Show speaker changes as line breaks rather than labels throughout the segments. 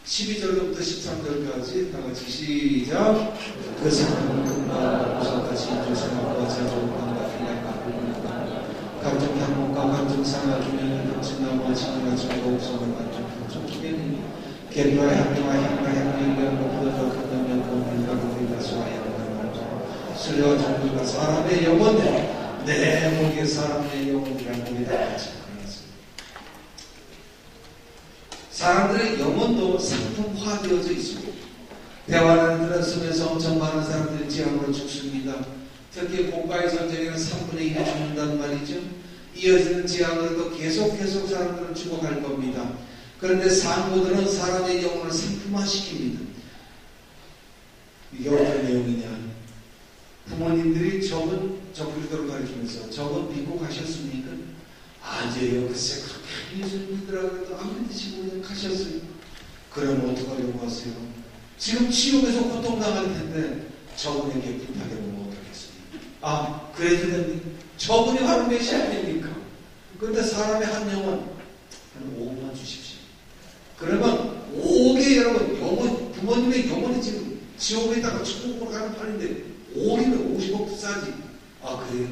12절부터 13절까지 다 같이 시작. 그 사람은 금과 보석같이 인조생활과 자존감과 필랑과 감정 향목과 감정 상하주면 감정나무와 지나가 주고 옥성을 만족하죠. 주변이 계류와 향기와 향과 향기와 보도가 큰다면 고민과 고민과 수하여 술래와 정글과 사람의 영혼에 내 목에 사람의 영혼이라는 것이 다 같이 사람들의 영혼도 상품화되어져 있습니다. 대화를 들었으면서 엄청 많은 사람들이 지향으로 죽습니다. 특히 공과의 전쟁에는 3분의 1이 죽는다는 말이죠. 이어지는 지향으로도 계속 사람들은 죽어갈 겁니다. 그런데 상고들은 사람의 영혼을 상품화시킵니다. 이게 어떤 내용이냐? 부모님들이 저분 그리스도를 가르치면서 저분 믿고 가셨습니까? 아니에요. 글쎄 그렇게 예수를 믿으라고 안 믿으시고 그냥 가셨어요. 그러면 어떡하려고 하세요? 지금 지옥에서 고통당할 텐데 저분에게 부탁해보면 어떡하겠습니까? 그래도 됩니까? 저분이 바로 메시아입니까? 그런데 사람의 한 영혼 한 5억만 주십시오. 그러면 5억에 여러분 영혼, 부모님의 영혼이 지금 지옥에다가 천국으로 가는 판인데 5억이면 50억도 싸지. 그래요?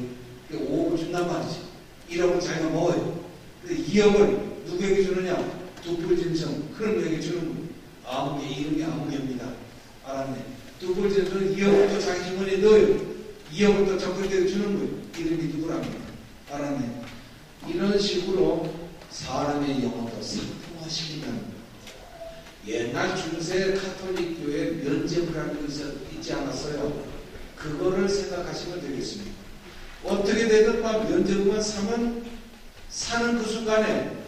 5억을 준단 말이지. 1억을 자기가 먹어요. 근데 2억을 누구에게 주느냐? 두불짐승 그런 거에게 주는 거예요. 아무개 이름이 아무개입니다. 알았네. 두불짐승은 2억을 또 자기 주머니에 넣어요. 2억을 또 적극에게 주는 거예요. 이름이 누구랍니까? 알았네. 이런 식으로 사람의 영혼도 상품화시킨다는 거예요. 옛날 중세 카톨릭 교회 면죄부라는 것이 있지 않았어요. 그거를 생각하시면 되겠습니다. 어떻게 되든 막 면죄부만 사는 그 순간에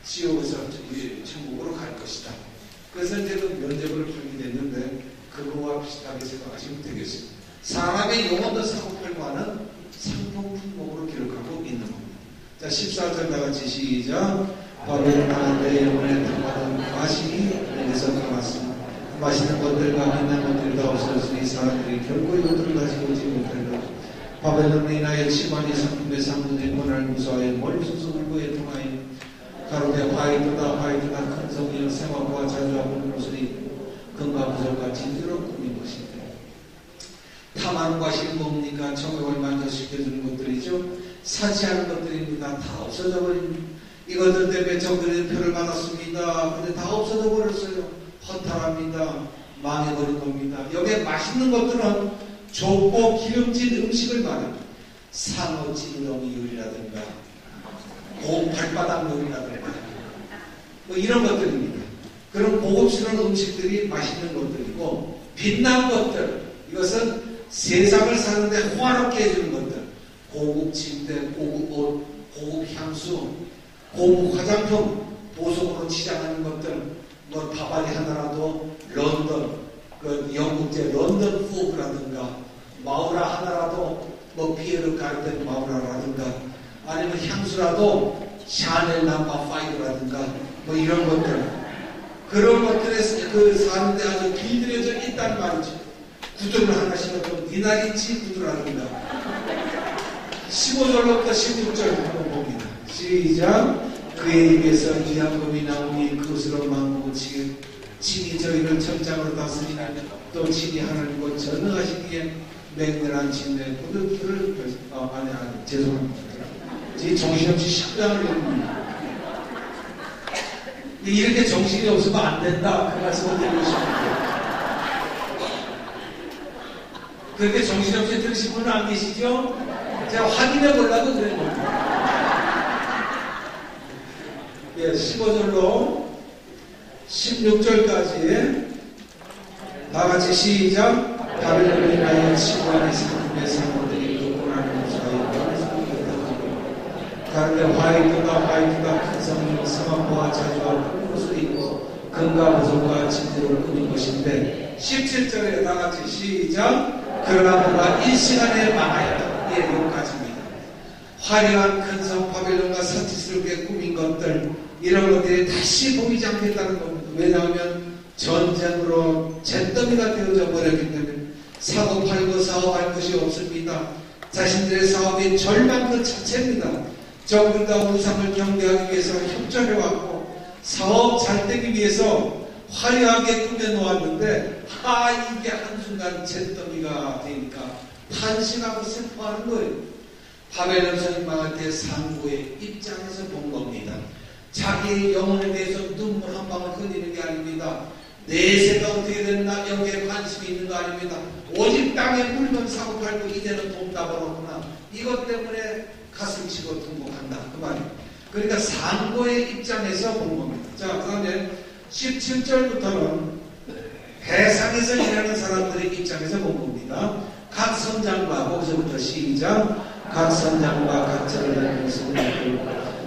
지옥에서 천국으로 갈 것이다. 그래서 이제 그 면죄부를 팔게 됐는데 그거와 비슷하게 생각하시면 되겠습니다. 사람의 영혼도 사고 팔고 하는 상품 품목으로 기록하고 있는 겁니다. 자, 14절 다 같이 시작. 바벨론 내 영혼에 담아둔 맛이 내게서 남았습니다. 맛있는 것들과 빛난 것들이 다 없어졌으니 사람들이 결코 이것들을 가지고 오지 못할 것입니다. 바벨론으로 인하여 치마니 상품의 상분의 권한을 무서워하여 멀리서서 울고 애통하여 가로되 화이트다 큰 성이여 생화과 자주하고 옷을 입고 금과 보석과 진주로 꾸민 것인데 탐하는 것이 뭡니까? 정욕을 만족시켜주는 것들이죠. 사치하는 것들입니다. 다 없어져 버립니다. 이것들 때문에 정들의 표를 받았습니다. 근데 다 없어져 버렸어요. 허탈합니다. 망해버린 겁니다. 여기에 맛있는 것들은 좁고 기름진 음식을 말합니다. 상어 찌르렁이 요리라든가 발바닥 요리라든가 뭐 이런 것들입니다. 그런 고급스러운 음식들이 맛있는 것들이고 빛난 것들 이것은 세상을 사는데 호화롭게 해주는 것들 고급 침대, 고급 옷, 고급 향수, 고급 화장품, 보석으로 치장하는 것들 뭐 바바리 하나라도 런던 그 영국제 런던 포그라든가 마우라 하나라도 뭐 피에르 가르덴 마우라라든가 아니면 향수라도 샤넬 남바 5라든가 뭐 이런 것들 그런 것들에 그 사는데 아주 길들여져 있단 말이죠. 구두를 하나씩 넣고 디나리치 구두라든가 15절부터 16절 한번 봅니다. 시작. 그의 입에서 이양금이 나오니 그것으로 망고치게 친히 저희를 천장으로 다스리나 또 친히 하나님과 전능하시기에 맹렬한 침례 구두를 죄송합니다. 제 정신없이 식당을 엽니다. 이렇게 정신이 없으면 안 된다. 그 말씀을 드리고 싶습니다. 그렇게 정신없이 들으신 분은 안 계시죠? 제가 확인해 보려고 그런 겁니다. 15절로 16절까지 다 같이 시작. 바벨론으로 인하여 치고하는 상품의 상품들이 높고나는 가운데 화이트가 큰 성령 성악과 자주와 옷을 입고 금과 보석과 진주를 꾸민 것인데 17절에 다 같이 시작. 그러나 뭐가 일시간에 망하였다. 여기까지입니다. 화려한 큰 성 바벨론과 사치스럽게 꾸민 것들 이런 것들이 다시 보이지 않겠다는 겁니다. 왜냐하면 전쟁으로 잿더미가 되어져 버렸기 때문에 사고 팔고 사업할 것이 없습니다. 자신들의 사업이 절망 그 자체입니다. 적들과 우상을 경계하기 위해서 협조해왔고 사업 잘 되기 위해서 화려하게 꾸며놓았는데 이게 한순간 잿더미가 되니까 탄식하고 슬퍼하는 거예요. 바벨론 성이 망할 때 상고의 입장에서 본 겁니다. 자기의 영혼에 대해서 눈물 한 방울 흘리는 게 아닙니다. 내세가 어떻게 되느냐 여기에 관심이 있는 거 아닙니다. 오직 땅에 물건 사고 팔고 이제는 돈 다 벌었구나. 이것 때문에 가슴 치고 통곡한다. 그 말이에요. 그러니까 상고의 입장에서 본 겁니다. 자, 그 다음에 17절부터는 해상에서 일하는 사람들의 입장에서 본 겁니다. 각 선장과 거기서부터 시작. 각 선장과 각 절을 내는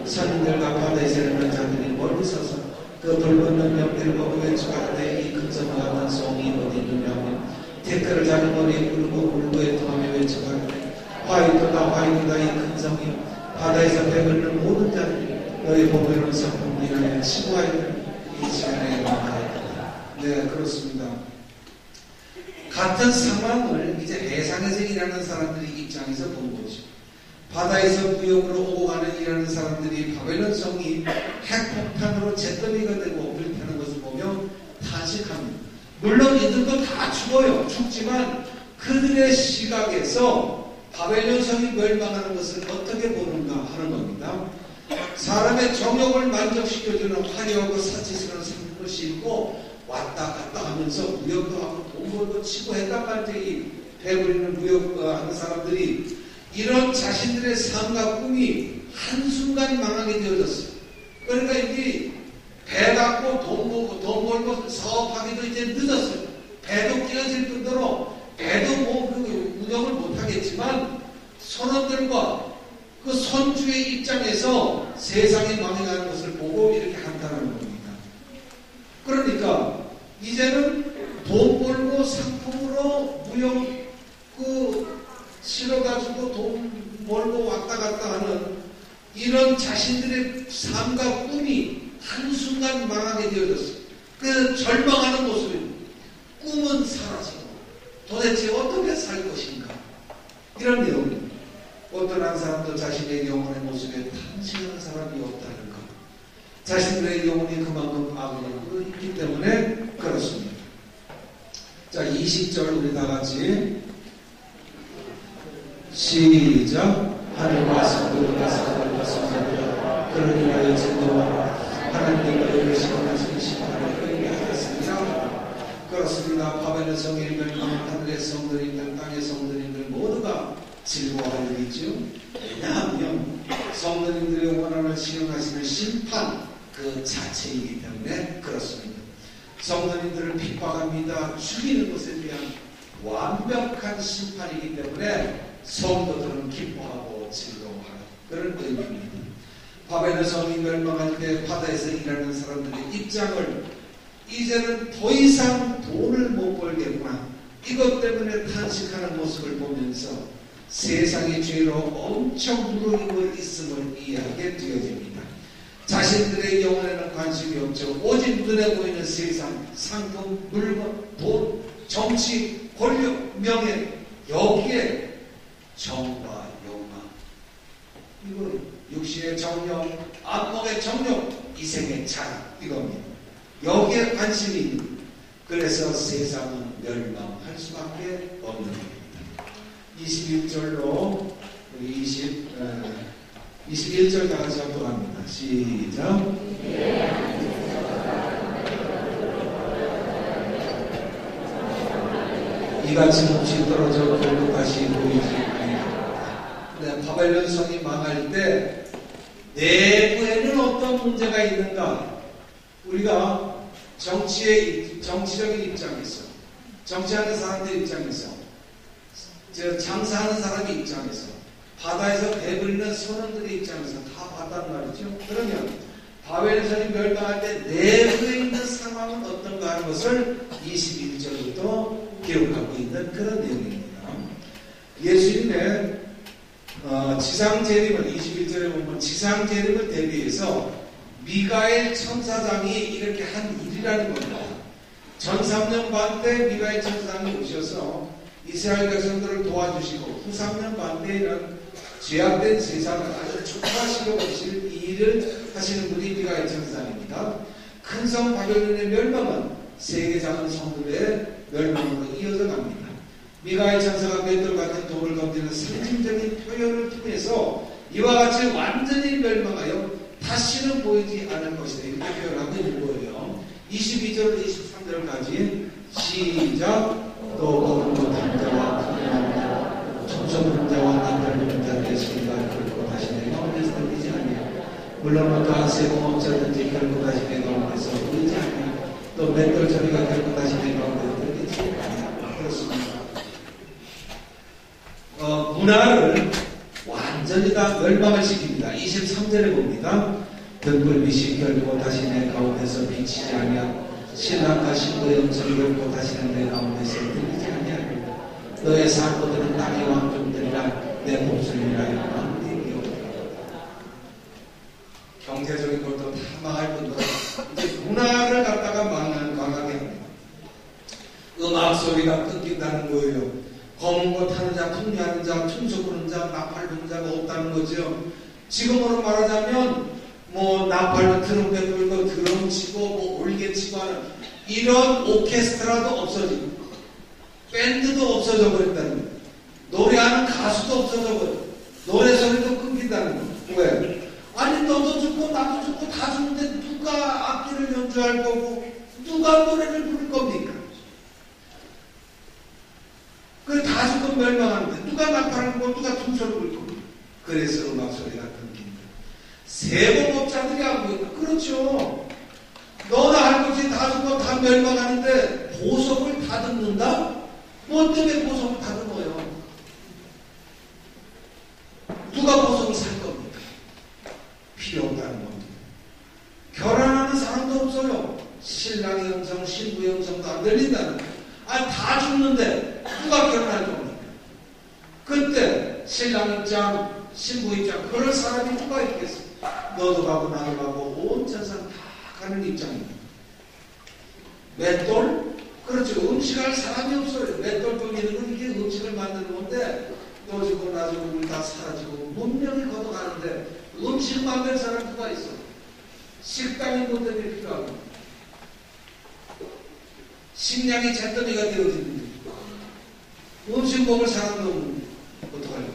선인들과 바다에서 일하는 자들이 멀리 서서 그 붉은 명들을 보고 외쳐가되 이 근성과 같은 송이 어디 있느냐. 태클을 자기 머리에 굴고 울고에 통하며 외쳐가되 화이트다 화이트다 이 근성이 바다에서 배불리는 모든 자들이 너희 보배로운 성품이라는 치고하여 이 시간에 만나야. 네, 그렇습니다. 같은 상황을 이제 해상에서 일하는 사람들의 입장에서 본 거죠. 바다에서 무역으로 오고 가는 일하는 사람들이 바벨론 성이 핵폭탄으로 잿더미가 되고 불타는 것을 보며 탄식합니다. 물론 이들도 다 죽어요. 죽지만 그들의 시각에서 바벨론 성이 멸망하는 것을 어떻게 보는가 하는 겁니다. 사람의 정욕을 만족시켜주는 화려하고 사치스러운 상품을 신고 왔다 갔다 하면서 무역도 하고 돈 벌고 치고 했단 말이에요. 이 배부리는 무역하는 사람들이 이런 자신들의 삶과 꿈이 한순간 망하게 되어졌어요. 그러니까 이제 배 갖고 돈 벌고 사업하기도 이제 늦었어요. 배도 끼어질 뿐더러 배도 그 운영을 못하겠지만 선원들과 그 선주의 입장에서 세상이 망해가는 것을 보고 이렇게 한탄하는 겁니다. 그러니까 이제는 돈 벌고 상품으로 무역 실어가지고 돈 벌고 왔다 갔다 하는 이런 자신들의 삶과 꿈이 한순간 망하게 되어졌어요. 그 절망하는 모습입니다. 꿈은 사라지고 도대체 어떻게 살 것인가 이런 내용입니다. 어떤 한 사람도 자신의 영혼의 모습에 탄식하는 사람이 없다는 것. 자신들의 영혼이 그만큼 악으로 있기 때문에 그렇습니다. 자, 20절 우리 다 같이 시작. 하늘과 성도와 사람과 성도와 그를 인하여 진노하라. 하나님과 이르시고 나서 심판을 그에게 하겠습니다. 그렇습니다. 바벨론 성의 멸망은 하늘의 성도님들 땅의 성도님들 모두가 즐거워할 일이죠. 왜냐하면 성도님들의 원한을 시행하시는 심판 그 자체이기 때문에 그렇습니다. 성도님들을 핍박합니다. 죽이는 것에 대한 완벽한 심판이기 때문에 성도들은 기뻐하고 즐거워하는 그런 의미입니다. 바벨론 성이 멸망할 때 바다에서 일하는 사람들의 입장을 이제는 더 이상 돈을 못 벌겠구나 이것 때문에 탄식하는 모습을 보면서 세상의 죄로 엄청 무르익고 있음을 이해하게 되어집니다. 자신들의 영혼에는 관심이 없죠. 오직 눈에 보이는 세상, 상품, 물건, 돈, 정치, 권력, 명예 여기에 정과 욕망 이거 육신의 정욕, 안목의 정욕, 이생의 자랑 이겁니다. 여기에 관심이 있는 겁니다. 그래서 세상은 멸망할 수밖에 없는 겁니다. 21절로 21절 다 같이 한번 합니다. 시작. 이같이 몫이 떨어져 결국 다시 보이지 아니하리라. 네, 바벨론 성이 망할 때 내부에는 어떤 문제가 있는가? 우리가 정치적인 입장에서, 정치하는 사람들 입장에서, 장사하는 사람의 입장에서, 바다에서 배부리는 선원들의 입장에서 다 봤단 말이죠. 그러면 바벨론 성이 멸망할 때 내부에 있는 상황은 어떤가 하는 것을 21절부터 기록하고 있는 그런 내용입니다. 예수님의 지상재림을 21절에 보면 지상재림을 대비해서 미가엘 천사장이 이렇게 한 일이라는 겁니다. 전 3년 반 때 미가엘 천사장이 오셔서 이스라엘 백성들을 도와주시고 후 3년 반 때에는 죄악된 세상을 아주 축복하시려 오실 이 일을 하시는 분이 미가엘 천사장입니다. 큰 성 바벨론의 멸망은 세계 작은 성도의 멸망으로 이어져 갑니다. 미가엘 천사가 맷돌 같은 돌을 던지는 상징적인 표현을 통해서 이와 같이 완전히 멸망하여 다시는 보이지 않을 것이다. 이렇게 표현하고 있는 거예요. 22절 23절까지 시작. 또 거룩한 자와 큰자와 청소한 자와 남달리는 자들의 소리가 결코 다시 내 가운데서 들리지 아니하고 물론 어떠한 세공업자든지 결코 다시 내 가운데서 들리지 아니하고 또 맷돌 소리가 결코 다시 내 가운데서 들리지 아니하고 그렇습니다. 문화를 완전히 다 멸망을 시킵니다. 23절에 봅니다. 등불빛이 결코 다시 내 가운데서 비치지 아니하고 신랑과 신부의 음성이 결코 다시는 내 가운데서 들리지 아니하고 너의 사고들은 땅의 왕족들이라 내 목소리라 영광되리요. 경제적인 것도 다 망할 뿐더러 이제 문화를 갖다가 망하게 합니다. 음악 소리가 끊긴다는 거예요. 검은 것 하는 자, 풍류하는 자, 춤소 부는 자, 나팔 부는 자가 없다는 거죠. 지금으로 말하자면 뭐 나팔로 트럼펫 불고 드럼 치고 뭐 올개 치고 하는 이런 오케스트라도 없어지고 밴드도 없어져 버렸다는 거예요. 노래하는 가수도 없어져 버려요. 노래 소리도 끊긴다는 거예요. 왜? 아니 너도 죽고 나도 죽고 다 죽는데 누가 악기를 연주할 거고 누가 노래를 부를 겁니까? 그 다 죽고 멸망하는데 누가 나팔을 불고 누가 춤소리 불 겁니까? 그래서 음악 소리가 끊긴다. 세공업자들이 하고 있다. 그렇죠. 너나 할 것이 다 죽고 다 멸망하는데 보석을 다 듣는다? 뭐 때문에 보석을 다 듣어요? 누가 보석을 살 겁니까? 필요 없다는 겁니다. 결혼하는 사람도 없어요. 신랑의 음성, 신부의 음성도 안 들린다는 거예요. 아니 다 죽는데 누가 결혼할 겁니까? 그때 신랑 입장, 신부 입장 그럴 사람이 누가 있겠어? 너도 가고 나도 가고 온 세상 다 가는 입장입니다. 맷돌? 그렇죠. 음식할 사람이 없어요. 맷돌 돌리는 건 이게 음식을 만드는 건데 너 죽고 나 죽고 우리 다 사라지고 문명이 걷어가는데 음식 만들 사람 누가 있어? 식당이 뭐 때문에 필요하고 식량이 잿더미가 되어지는데 음식 먹을 사람도 없는데 어떡하려고?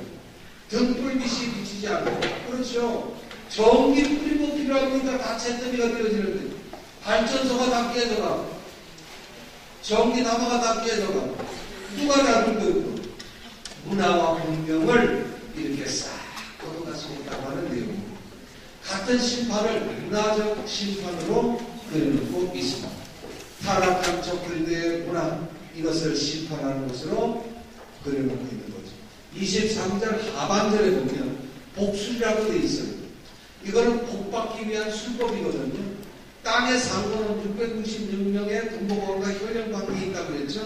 등불빛이 비치지 않고 그렇죠. 전기 뿌리고 필요하니까 다 잿더미가 되어지는데 발전소가 다 깨져가고 전기 나무가 다 깨져가고 누가 놔둘 거고 문화와 문명을 이렇게 싹 걷어갈 수 있다고 하는 내용입니다. 같은 심판을 문화적 심판으로 그려놓고 있습니다. 타락한 적들의 문화 이것을 심판하는 것으로 그려놓고 있는 거죠. 23절 하반절에 보면 복술이라고 되어 있어요. 이거는 복받기 위한 술법이거든요. 땅의 상고는 666명의 동복원과 혈연관계가 있다고 했죠.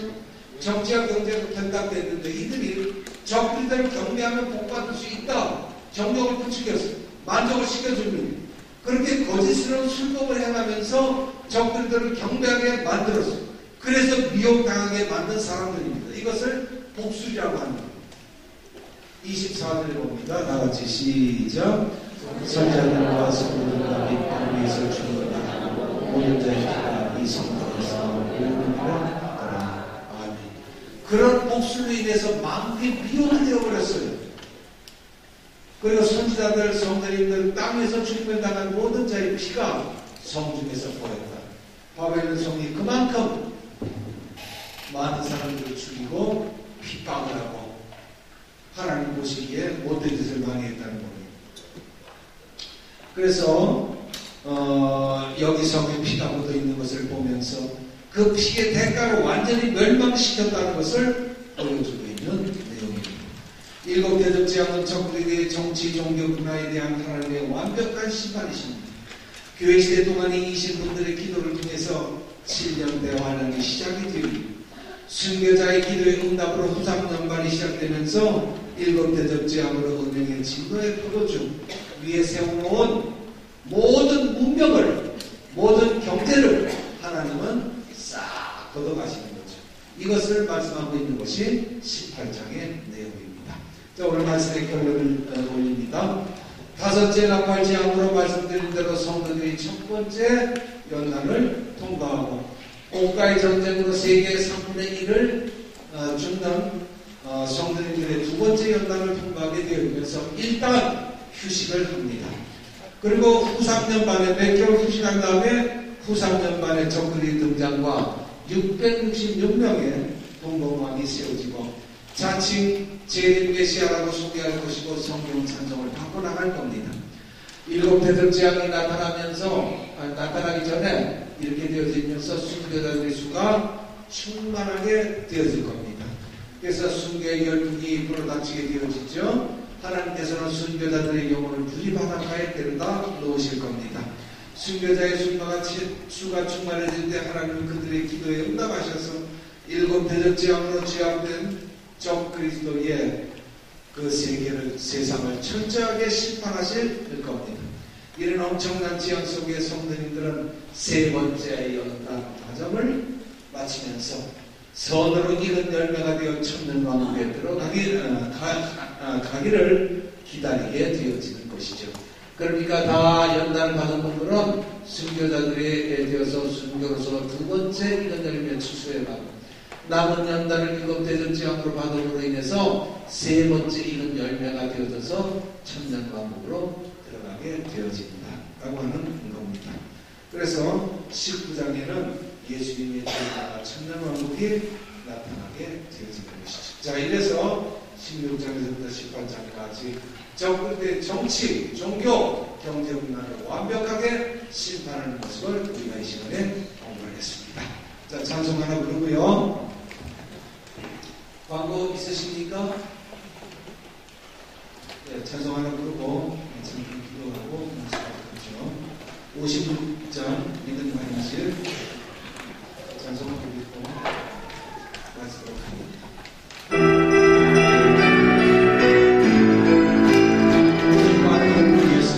정치와 경제가 결탁됐는데 이들이 적들을 경배하면 복받을 수 있다. 정력을 부추겼어요. 만족을 시켜줍니다. 그렇게 거짓스러운 술법을 행하면서 적들을 경배하게 만들었어요. 그래서 미혹당하게 만든 사람들입니다. 이것을 복술이라고 합니다. 24절에 봅니다. 다같이 시작. 선자들과 성도들과 및 위에서 죽었다. 모든 자의 피가 이 성도에서 오르니라. 아멘. 그런 복술로 인해서 마음이 미혹이 되어버렸어요. 그리고 선지자들, 성도님들, 땅에서 죽임당한 모든 자의 피가 성중에서 보였다. 바벨론 성이 그만큼 많은 사람들을 죽이고 핍박을 하고 하나님 보시기에 못된 짓을 많이 했다는 겁니다. 그래서 여기 성에 피가 묻어 있는 것을 보면서 그 피의 대가로 완전히 멸망시켰다는 것을 보여주고 있는 내용입니다. 일곱 대접 재앙은 적들에 정치, 종교, 문화에 대한 하나님의 완벽한 심판이십니다. 교회 시대 동안에 이신 분들의 기도를 통해서 7년 대환란이 시작이 됩니다. 순교자의 기도의 응답으로 후상 연반이 시작되면서 일곱 대접 재앙으로 운명의 진노의 포도주 위에 세워놓은 모든 문명을, 모든 경제를 하나님은 싹 걷어가시는 거죠. 이것을 말씀하고 있는 것이 18장의 내용입니다. 자, 오늘 말씀의 결론을 올립니다. 다섯째 나팔 재앙으로 말씀드린 대로 성도들이 첫 번째 연단을 통과하고 꼭 국가의 전쟁으로 세계 3분의 1을 죽는 성도님들의 두 번째 연단을 통과하게 되면서 일단 휴식을 합니다. 그리고 후 3년 반에 몇 개월 휴식한 다음에 후 3년 반에 적그리 등장과 666명의 동방왕이 세워지고 자칭 제1메시아라고 소개할 것이고 성경 찬송을 받고 나갈 겁니다. 7대들 재앙이 나타나기 전에 이렇게 되어지면서 순교자들의 수가 충만하게 되어질 겁니다. 그래서 순교의 열풍이 불어닥치게 되어지죠. 하나님께서는 순교자들의 영혼을 부디 바닷가에 데려다 놓으실 겁니다. 순교자의 수가 충만해질 때 하나님은 그들의 기도에 응답하셔서 7대적 재앙으로 죄악된 적 그리스도의 그 세상을 철저하게 심판하실 겁니다. 이런 엄청난 재앙 속에 성도님들은 세 번째 연단 과정을 마치면서 선으로 익은 열매가 되어 천년왕국에 들어가기를 기다리게 되어지는 것이죠. 그러니까 다 연단을 받은 분들은 순교자들에 되어서 순교로서 두 번째 익은 열매 추수해가고 남은 연단을 7대전 재앙으로 받음으로 인해서 세 번째 익은 열매가 되어져서 천년왕국으로 들어가게 되어집니다. 라고 하는 겁니다. 그래서 19장에는 예수님의 제자가 천년왕국이 나타나게 되어지는 것이죠. 자, 이래서 16장에서부터 18장까지 적그리스도의 정치, 종교, 경제 문화를 완벽하게 심판하는 모습을 우리가 이 시간에 공부하겠습니다. 자, 찬송 하나 부르고요. 광고 있으십니까? 네, 찬송 하나 부르고 잠깐 기도하고 말씀하겠죠. 56장 믿음 강의실 찬송 부르고 말씀하도록 합니다.
예수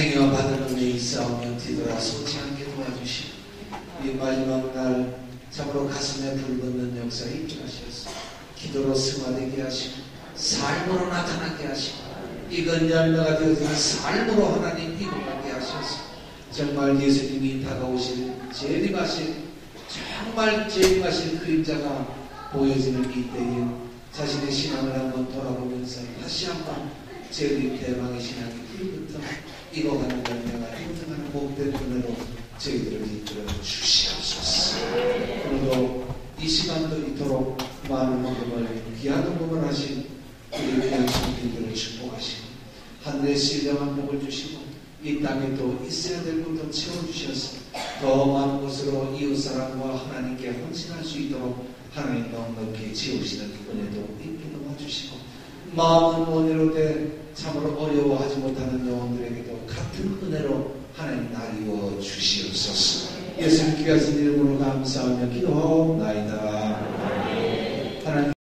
행위와 받은 은혜에 있사오며 뒤돌아서지 않게 도와주시고 이 마지막 날 참으로 가슴에 불붙는 역사에 입증하셨소. 기도로 승화되게 하시고 삶으로 나타나게 하시고 이건 열매가 되어지는 삶으로 하나님 이루게 하셔서 정말 예수님이 다가오실 재림하실 정말 재림하실 그림자가 보여지는 이때에 자신의 신앙을 한번 돌아보면서 다시 한번 재림 대망의 신앙의 불부터 익어가는 열매가 행성하는 복된 은혜로 저희들을 이끌어 주시옵소서. 오늘도 이 시간도 이토록 많은 복음을 귀한 복음을 하신 우리 귀한 성도들을 축복하시고 하늘의 신령한 복을 주시고 이 땅에 또 있어야 될 것도 채워주셔서 더 많은 곳으로 이웃사랑과 하나님께 헌신할 수 있도록 하나님 넉넉히 지으시는 은혜도 있게 도와주시고 마음은 원해로 돼 참으로 어려워하지 못하는 영혼들에게도 같은 은혜로 하나님 나리워 주시옵소서. 예수님 귀하신 이름으로 감사하며 기도하옵나이다. 하나님